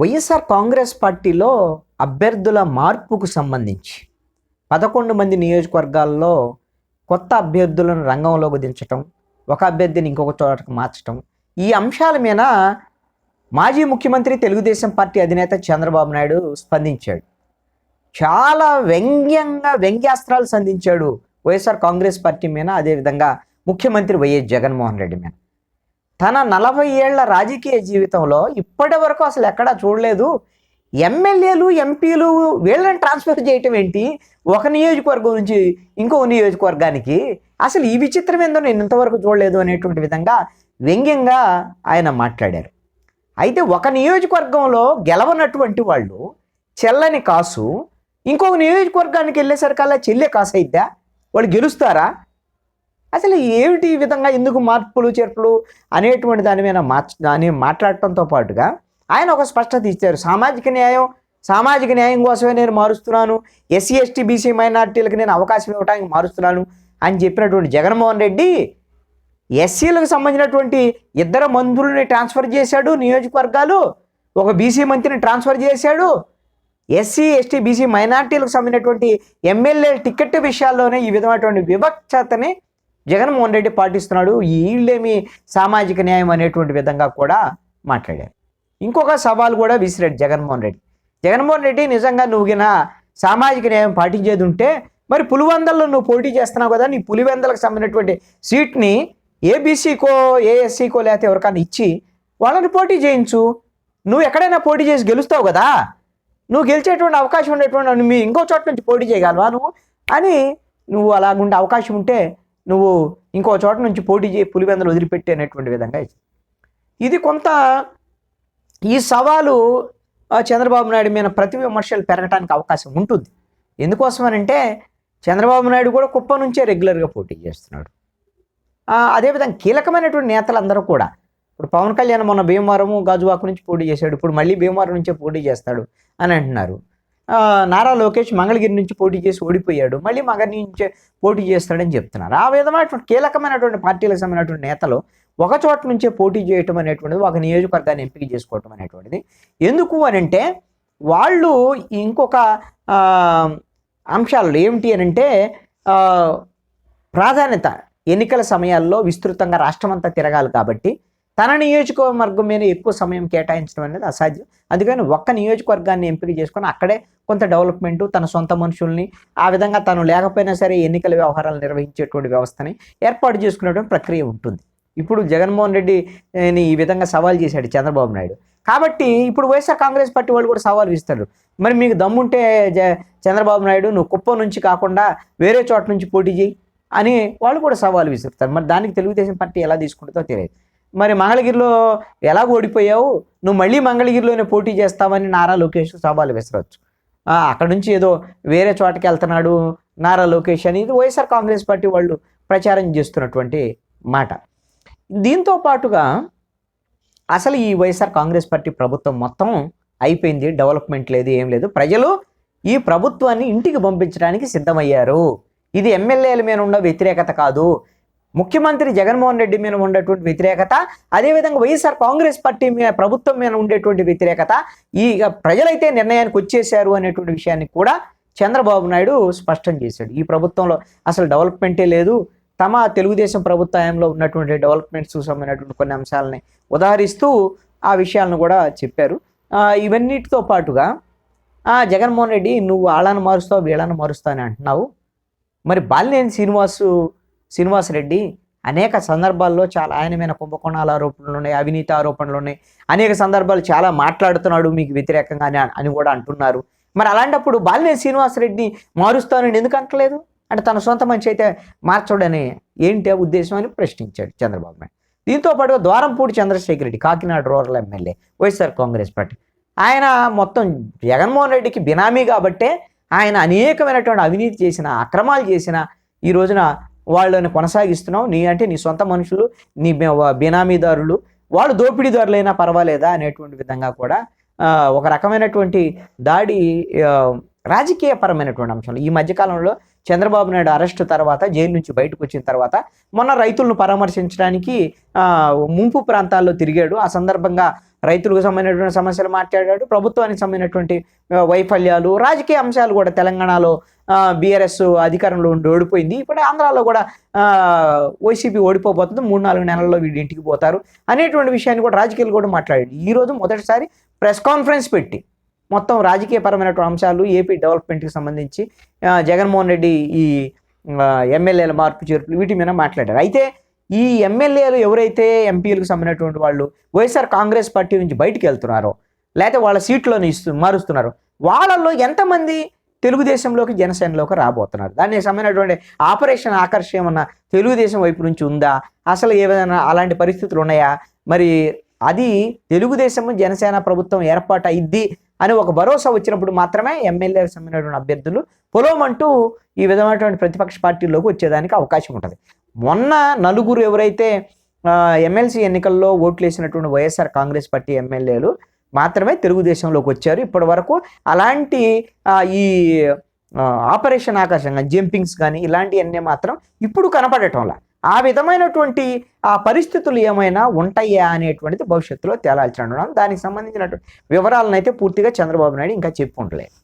వైఎస్ఆర్ కాంగ్రెస్ పార్టీలో అభ్యర్థుల మార్పుకు సంబంధించి 11 మంది నియోజకవర్గాల్లో కొత్త అభ్యర్థులను రంగంలోకి దించటం, ఒక అభ్యర్థిని ఇంకొక చోటకు మార్చటం, ఈ అంశాల మీద మాజీ ముఖ్యమంత్రి తెలుగుదేశం పార్టీ అధినేత చంద్రబాబు నాయుడు స్పందించాడు. చాలా వ్యంగ్యాస్త్రాలు సంధించాడు వైఎస్ఆర్ కాంగ్రెస్ పార్టీ మీద, అదేవిధంగా ముఖ్యమంత్రి వైఎస్ జగన్మోహన్ రెడ్డి మీద. తన 40 ఏళ్ల రాజకీయ జీవితంలో ఇప్పటి వరకు అసలు ఎక్కడా చూడలేదు. ఎమ్మెల్యేలు, ఎంపీలు వీళ్ళని ట్రాన్స్ఫర్ చేయటం ఏంటి ఒక నియోజకవర్గం నుంచి ఇంకో నియోజకవర్గానికి, అసలు ఈ విచిత్రం ఏందో నేను ఇంతవరకు చూడలేదు అనేటువంటి విధంగా వ్యంగ్యంగా ఆయన మాట్లాడారు. అయితే ఒక నియోజకవర్గంలో గెలవనటువంటి వాళ్ళు చెల్లని కాసు ఇంకొక నియోజకవర్గానికి వెళ్ళేసరికల్లా చెల్లె కాసు అయిద్దా? వాళ్ళు గెలుస్తారా? అసలు ఏమిటి ఈ విధంగా ఎందుకు మార్పులు చేర్పులు అనేటువంటి దాని మీద మాట్లాడటంతో పాటుగా ఆయన ఒక స్పష్టత ఇచ్చారు. సామాజిక న్యాయం కోసమే నేను మారుస్తున్నాను, ఎస్సీ ఎస్టీ బీసీ మైనార్టీలకు నేను అవకాశం ఇవ్వడానికి మారుస్తున్నాను అని చెప్పినటువంటి జగన్మోహన్ రెడ్డి ఎస్సీలకు సంబంధించినటువంటి 2 మంత్రుల్ని ట్రాన్స్ఫర్ చేశాడు నియోజకవర్గాలు, ఒక బీసీ మంత్రిని ట్రాన్స్ఫర్ చేశాడు. ఎస్సీ ఎస్టీ బీసీ మైనార్టీలకు సంబంధించినటువంటి ఎమ్మెల్యే టికెట్ విషయాల్లోనే ఈ విధమైనటువంటి వివక్షతని జగన్మోహన్ రెడ్డి పాటిస్తున్నాడు. వీళ్ళేమి సామాజిక న్యాయం అనేటువంటి విధంగా కూడా మాట్లాడారు. ఇంకొక సవాల్ కూడా విసిరాడు జగన్మోహన్ రెడ్డి నిజంగా నువ్వు గిన సామాజిక న్యాయం పాటించేది ఉంటే మరి పులివెందల్లో నువ్వు పోటీ చేస్తున్నావు కదా, నీ పులివెందలకు సంబంధించినటువంటి సీట్ని ఏబీసీకో ఏఎస్సీకో లేకపోతే ఎవరికైనా ఇచ్చి వాళ్ళని పోటీ చేయించు. నువ్వు ఎక్కడైనా పోటీ చేసి గెలుస్తావు కదా, నువ్వు గెలిచేటువంటి అవకాశం ఉండేటువంటి మీ ఇంకో చోట నుంచి పోటీ చేయగలవా నువ్వు అని, నువ్వు అలాగుండే అవకాశం ఉంటే నువ్వు ఇంకో చోట నుంచి పోటీ చేయి, పులివెందలు వదిలిపెట్టి అనేటువంటి విధంగా ఇది కొంత ఈ సవాలు చంద్రబాబు నాయుడు మీద ప్రతి విమర్శలు పెరగడానికి అవకాశం ఉంటుంది. ఎందుకోసమనంటే చంద్రబాబు నాయుడు కూడా కుప్పం నుంచే రెగ్యులర్గా పోటీ చేస్తున్నాడు. అదేవిధంగా కీలకమైనటువంటి నేతలందరూ కూడా, ఇప్పుడు పవన్ కళ్యాణ్ మొన్న భీమవరము గాజువాక నుంచి పోటీ చేశాడు, ఇప్పుడు మళ్ళీ భీమవరం నుంచే పోటీ చేస్తాడు అని అంటున్నారు. నారా లోకేష్ మంగళగిరి నుంచి పోటీ చేసి ఓడిపోయాడు, మళ్ళీ మంగళగిరి నుంచే పోటీ చేస్తాడని చెప్తున్నారు. ఆ విధమైనటువంటి కీలకమైనటువంటి పార్టీలకు సంబంధించినటువంటి నేతలు ఒక చోట నుంచే పోటీ చేయటం అనేటువంటిది, ఒక నియోజకవర్గాన్ని ఎంపిక చేసుకోవటం అనేటువంటిది ఎందుకు అని అంటే వాళ్ళు ఇంకొక అంశాలు ఏమిటి అని అంటే ప్రాధాన్యత ఎన్నికల సమయాల్లో విస్తృతంగా రాష్ట్రమంతా తిరగాలి కాబట్టి తన నియోజకవర్గం మీద ఎక్కువ సమయం కేటాయించడం అనేది అసాధ్యం. అందుకని ఒక్క నియోజకవర్గాన్ని ఎంపిక చేసుకొని అక్కడే కొంత డెవలప్మెంటు, తన సొంత మనుషుల్ని, ఆ విధంగా తను లేకపోయినా సరే ఎన్నికల వ్యవహారాలు నిర్వహించేటువంటి వ్యవస్థని ఏర్పాటు చేసుకునేటువంటి ప్రక్రియ ఉంటుంది. ఇప్పుడు జగన్మోహన్ రెడ్డిని ఈ విధంగా సవాల్ చేశాడు చంద్రబాబు నాయుడు. కాబట్టి ఇప్పుడు వైఎస్ఆర్ కాంగ్రెస్ పార్టీ వాళ్ళు కూడా సవాల్ ఇస్తారు. మరి మీకు దమ్ముంటే చంద్రబాబు నాయుడు నువ్వు కుప్పం నుంచి కాకుండా వేరే చోట నుంచి పోటీ చేయి అని వాళ్ళు కూడా సవాల్ విసురుతారు. మరి దానికి తెలుగుదేశం పార్టీ ఎలా తీసుకుంటుందో తెలియదు. మరి మంగళగిరిలో ఎలా ఓడిపోయావు, నువ్వు మళ్ళీ మంగళగిరిలోనే పోటీ చేస్తావని నారా లోకేష్ సవాలు విసరవచ్చు. అక్కడ నుంచి ఏదో వేరే చోటకి వెళ్తున్నాడు నారా లోకేష్ అని ఇది వైఎస్ఆర్ కాంగ్రెస్ పార్టీ వాళ్ళు ప్రచారం చేస్తున్నటువంటి మాట. దీంతో పాటుగా అసలు ఈ వైఎస్ఆర్ కాంగ్రెస్ పార్టీ ప్రభుత్వం మొత్తం అయిపోయింది, డెవలప్మెంట్ లేదు, ఏం లేదు. ప్రజలు ఈ ప్రభుత్వాన్ని ఇంటికి పంపించడానికి సిద్ధమయ్యారు. ఇది ఎమ్మెల్యేల మీద ఉన్న వ్యతిరేకత కాదు, ముఖ్యమంత్రి జగన్మోహన్ రెడ్డి మీద ఉండేటువంటి వ్యతిరేకత, అదేవిధంగా వైఎస్ఆర్ కాంగ్రెస్ పార్టీ మీద ప్రభుత్వం మీద ఉండేటువంటి వ్యతిరేకత, ఈ ప్రజలైతే నిర్ణయానికి వచ్చేశారు అనేటువంటి విషయాన్ని కూడా చంద్రబాబు నాయుడు స్పష్టం చేశాడు. ఈ ప్రభుత్వంలో అసలు డెవలప్మెంటే లేదు, తమ తెలుగుదేశం ప్రభుత్వంలో ఉన్నటువంటి డెవలప్మెంట్స్ సంబంధించినటువంటి కొన్ని అంశాలని ఉదాహరిస్తూ ఆ విషయాలను కూడా చెప్పారు. ఇవన్నిటితో పాటుగా జగన్మోహన్ రెడ్డి నువ్వు వాళ్ళని మారుస్తావు వీళ్ళని మారుస్తావు అని అంటున్నావు. మరి బాలినేని శ్రీనివాసరెడ్డి అనేక సందర్భాల్లో చాలా ఆయన మీద కుంభకోణాల ఆరోపణలు ఉన్నాయి, అవినీతి ఆరోపణలు ఉన్నాయి, అనేక సందర్భాలు చాలా మాట్లాడుతున్నాడు మీకు వ్యతిరేకంగా అని కూడా అంటున్నారు. మరి అలాంటప్పుడు బాలినేని శ్రీనివాసరెడ్డిని మారుస్తానని ఎందుకు అంటలేదు? అంటే తన సొంత మనిషి అయితే మార్చడని ఏంటి ఉద్దేశం అని ప్రశ్నించాడు చంద్రబాబు నాయుడు. దీంతో పాటుగా Dwarampudi Chandrasekhar Reddy Kakinada rural MLA YSR Congress party, ఆయన మొత్తం జగన్మోహన్ రెడ్డికి బినామీ కాబట్టే ఆయన అనేకమైనటువంటి అవినీతి చేసిన, అక్రమాలు చేసిన ఈ రోజున వాళ్ళని కొనసాగిస్తున్నావు. నీ సొంత మనుషులు, నీ బినామీదారులు, వాళ్ళు దోపిడీదారులైనా పర్వాలేదా అనేటువంటి విధంగా కూడా ఒక రకమైనటువంటి దాడి రాజకీయపరమైనటువంటి అంశాలు. ఈ మధ్యకాలంలో చంద్రబాబు నాయుడు అరెస్టు తర్వాత జైలు నుంచి బయటకు వచ్చిన తర్వాత మొన్న రైతులను పరామర్శించడానికి ముంపు ప్రాంతాల్లో తిరిగాడు. ఆ సందర్భంగా రైతులకు సంబంధించినటువంటి సమస్యలు మాట్లాడాడు. ప్రభుత్వానికి సంబంధించినటువంటి వైఫల్యాలు, రాజకీయ అంశాలు కూడా తెలంగాణలో బీఆర్ఎస్ అధికారంలో ఉండి ఓడిపోయింది. ఇప్పుడు ఆంధ్రాలో కూడా వైసీపీ ఓడిపోబోతుంది, 3-4 నెలల్లో వీడి ఇంటికి పోతారు అనేటువంటి విషయాన్ని కూడా రాజకీయాలు కూడా మాట్లాడాడు. ఈరోజు మొదటిసారి ప్రెస్ కాన్ఫరెన్స్ పెట్టి మొత్తం రాజకీయపరమైనటువంటి అంశాలు, ఏపీ డెవలప్మెంట్కి సంబంధించి జగన్మోహన్ రెడ్డి ఈ ఎమ్మెల్యేల మార్పు చేర్పులు వీటి మీద మాట్లాడారు. అయితే ఈ ఎమ్మెల్యేలు ఎవరైతే ఎంపీలకు సంబంధించినటువంటి వాళ్ళు వైఎస్ఆర్ కాంగ్రెస్ పార్టీ నుంచి బయటికి వెళ్తున్నారో, లేకపోతే వాళ్ళ సీట్లను మారుస్తున్నారో, వాళ్ళల్లో ఎంతమంది తెలుగుదేశంలోకి జనసేనలోకి రాబోతున్నారు? దానికి సంబంధించినటువంటి ఆపరేషన్ ఆకర్ష్ ఏమన్నా తెలుగుదేశం వైపు నుంచి ఉందా? అసలు ఏదైనా అలాంటి పరిస్థితులు ఉన్నాయా? మరి అది తెలుగుదేశం జనసేన ప్రభుత్వం ఏర్పాటు అయింది అని ఒక భరోసా వచ్చినప్పుడు మాత్రమే ఎమ్మెల్యేలకు సంబంధించినటువంటి అభ్యర్థులు పొలోమంటూ ఈ విధమైనటువంటి ప్రతిపక్ష పార్టీల్లోకి వచ్చేదానికి అవకాశం ఉంటుంది. మొన్న నలుగురు ఎవరైతే ఎమ్మెల్సీ ఎన్నికల్లో ఓట్లు వేసినటువంటి వైఎస్ఆర్ కాంగ్రెస్ పార్టీ ఎమ్మెల్యేలు మాత్రమే తెలుగుదేశంలోకి వచ్చారు. ఇప్పటి వరకు అలాంటి ఈ ఆపరేషన్ ఆకర్షణ జంపింగ్స్ కానీ ఇలాంటివన్నీ మాత్రం ఇప్పుడు కనపడటంలా. ఆ విధమైనటువంటి ఆ పరిస్థితులు ఏమైనా ఉంటాయా అనేటువంటిది భవిష్యత్తులో తేలాల్సి ఉండడం. దానికి సంబంధించినటువంటి వివరాలను అయితే పూర్తిగా చంద్రబాబు నాయుడు ఇంకా చెప్పుకుంటలేదు.